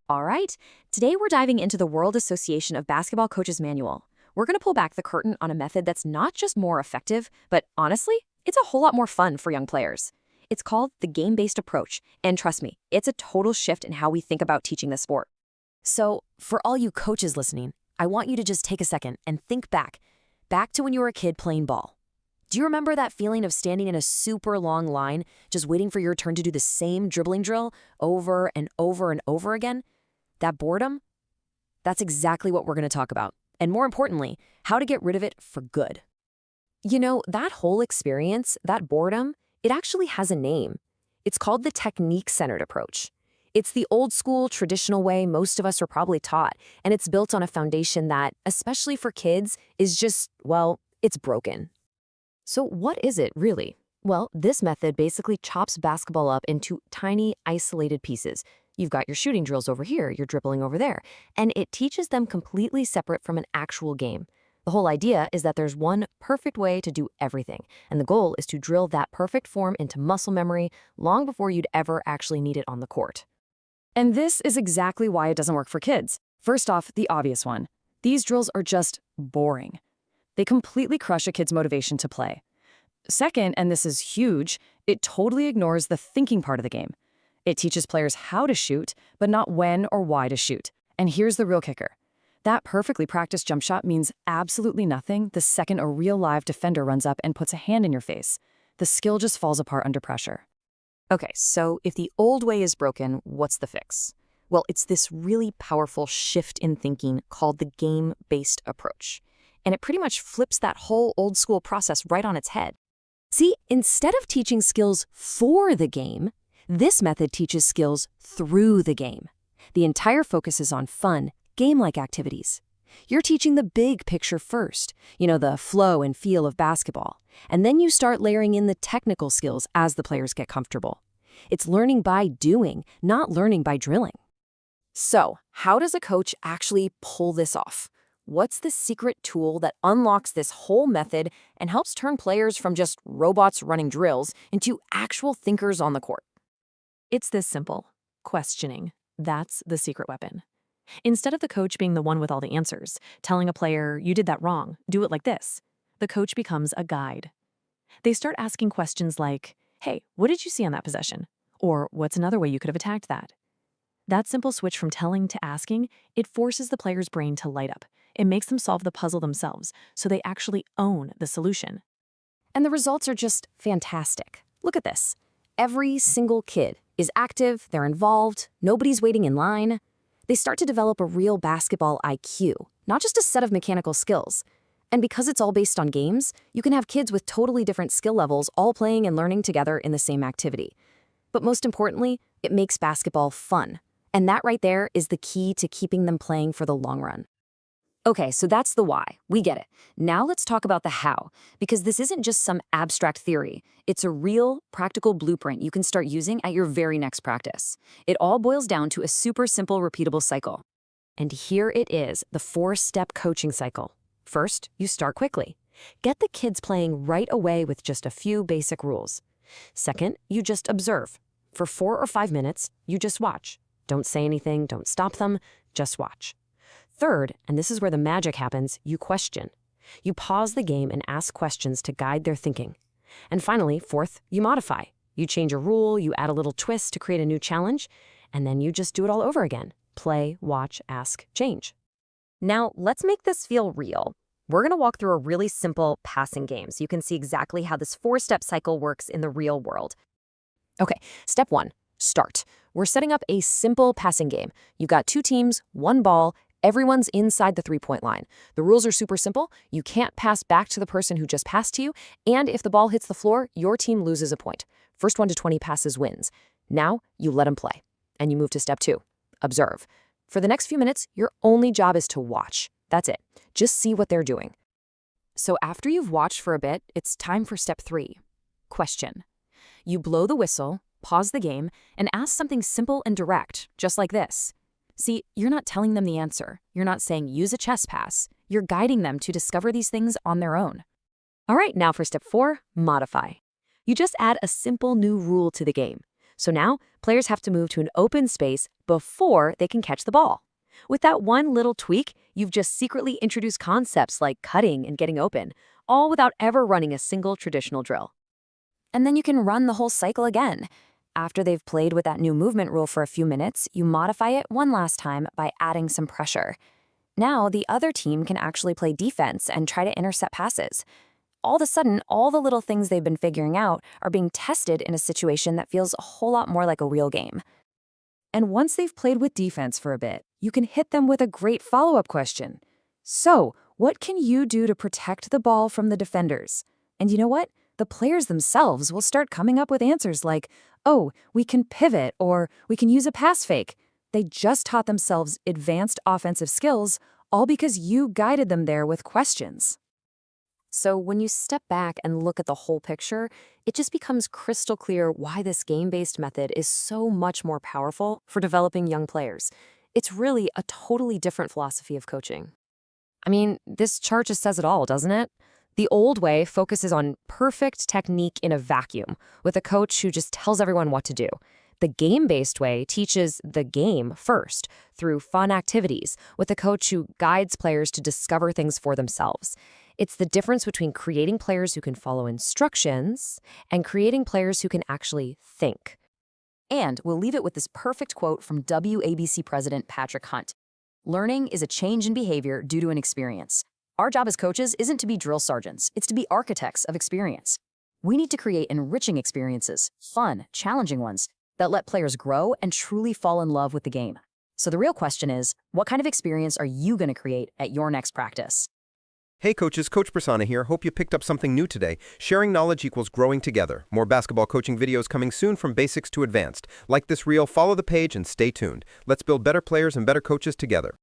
All right, today we're diving into the World Association of Basketball Coaches Manual. We're going to pull back the curtain on a method that's not just more effective, but honestly, it's a whole lot more fun for young players. It's called the game-based approach, and trust me, it's a total shift in how we think about teaching the sport. So, for all you coaches listening, I want you to just take a second and think back to when you were a kid playing ball. Do you remember that feeling of standing in a super long line, just waiting for your turn to do the same dribbling drill over and over and over again? That boredom? That's exactly what we're going to talk about. And more importantly, how to get rid of it for good. You know, that whole experience, that boredom, it actually has a name. It's called the technique-centered approach. It's the old school, traditional way most of us are probably taught, and it's built on a foundation that, especially for kids, is just, well, it's broken. So what is it, really? Well, this method basically chops basketball up into tiny, isolated pieces. You've got your shooting drills over here, your dribbling over there, and it teaches them completely separate from an actual game. The whole idea is that there's one perfect way to do everything, and the goal is to drill that perfect form into muscle memory long before you'd ever actually need it on the court. And this is exactly why it doesn't work for kids. First off, the obvious one. These drills are just boring. They completely crush a kid's motivation to play. Second, and this is huge, it totally ignores the thinking part of the game. It teaches players how to shoot, but not when or why to shoot. And here's the real kicker. That perfectly practiced jump shot means absolutely nothing the second a real live defender runs up and puts a hand in your face. The skill just falls apart under pressure. Okay, so if the old way is broken, what's the fix? Well, it's this really powerful shift in thinking called the game-based approach. And it pretty much flips that whole old school process right on its head. See, instead of teaching skills for the game, this method teaches skills through the game. The entire focus is on fun, game-like activities. You're teaching the big picture first, the flow and feel of basketball, and then you start layering in the technical skills as the players get comfortable. It's learning by doing, not learning by drilling. So, how does a coach actually pull this off? What's the secret tool that unlocks this whole method and helps turn players from just robots running drills into actual thinkers on the court? It's this simple. Questioning. That's the secret weapon. Instead of the coach being the one with all the answers, telling a player, you did that wrong, do it like this, the coach becomes a guide. They start asking questions like, hey, what did you see on that possession? Or what's another way you could have attacked that? That simple switch from telling to asking, it forces the player's brain to light up. It makes them solve the puzzle themselves, so they actually own the solution. And the results are just fantastic. Look at this. Every single kid is active, they're involved, nobody's waiting in line. They start to develop a real basketball IQ, not just a set of mechanical skills. And because it's all based on games, you can have kids with totally different skill levels all playing and learning together in the same activity. But most importantly, it makes basketball fun. And that right there is the key to keeping them playing for the long run. Okay, so that's the why. We get it. Now let's talk about the how, because this isn't just some abstract theory. It's a real, practical blueprint you can start using at your very next practice. It all boils down to a super simple, repeatable cycle. And here it is, the 4-step coaching cycle. First, you start quickly. Get the kids playing right away with just a few basic rules. Second, you just observe. For 4 or 5 minutes, you just watch. Don't say anything, don't stop them, just watch. Third, and this is where the magic happens, you question. You pause the game and ask questions to guide their thinking. And finally, fourth, you modify. You change a rule, you add a little twist to create a new challenge, and then you just do it all over again. Play, watch, ask, change. Now, let's make this feel real. We're going to walk through a really simple passing game so you can see exactly how this 4-step cycle works in the real world. Okay, step 1, start. We're setting up a simple passing game. You've got 2 teams, 1 ball, everyone's inside the 3-point line. The rules are super simple. You can't pass back to the person who just passed to you, and if the ball hits the floor, your team loses a point. First 1 to 20 passes wins. Now, you let them play. And you move to step 2, observe. For the next few minutes, your only job is to watch. That's it. Just see what they're doing. So after you've watched for a bit, it's time for step 3, question. You blow the whistle, pause the game, and ask something simple and direct, just like this. See, you're not telling them the answer. You're not saying use a chess pass. You're guiding them to discover these things on their own. All right, now for step 4, modify. You just add a simple new rule to the game. So now, players have to move to an open space before they can catch the ball. With that one little tweak, you've just secretly introduced concepts like cutting and getting open, all without ever running a single traditional drill. And then you can run the whole cycle again. After they've played with that new movement rule for a few minutes, you modify it one last time by adding some pressure. Now, the other team can actually play defense and try to intercept passes. All of a sudden, all the little things they've been figuring out are being tested in a situation that feels a whole lot more like a real game. And once they've played with defense for a bit, you can hit them with a great follow-up question. So, what can you do to protect the ball from the defenders? And you know what? The players themselves will start coming up with answers like, oh, we can pivot or we can use a pass fake. They just taught themselves advanced offensive skills, all because you guided them there with questions. So when you step back and look at the whole picture, it just becomes crystal clear why this game-based method is so much more powerful for developing young players. It's really a totally different philosophy of coaching. I mean, this chart just says it all, doesn't it? The old way focuses on perfect technique in a vacuum, with a coach who just tells everyone what to do. The game-based way teaches the game first, through fun activities, with a coach who guides players to discover things for themselves. It's the difference between creating players who can follow instructions and creating players who can actually think. And we'll leave it with this perfect quote from WABC President Patrick Hunt. "Learning is a change in behavior due to an experience. Our job as coaches isn't to be drill sergeants, it's to be architects of experience. We need to create enriching experiences, fun, challenging ones, that let players grow and truly fall in love with the game." So the real question is, what kind of experience are you going to create at your next practice? Hey coaches, Coach Prasanna here. Hope you picked up something new today. Sharing knowledge equals growing together. More basketball coaching videos coming soon from basics to advanced. Like this reel, follow the page and stay tuned. Let's build better players and better coaches together.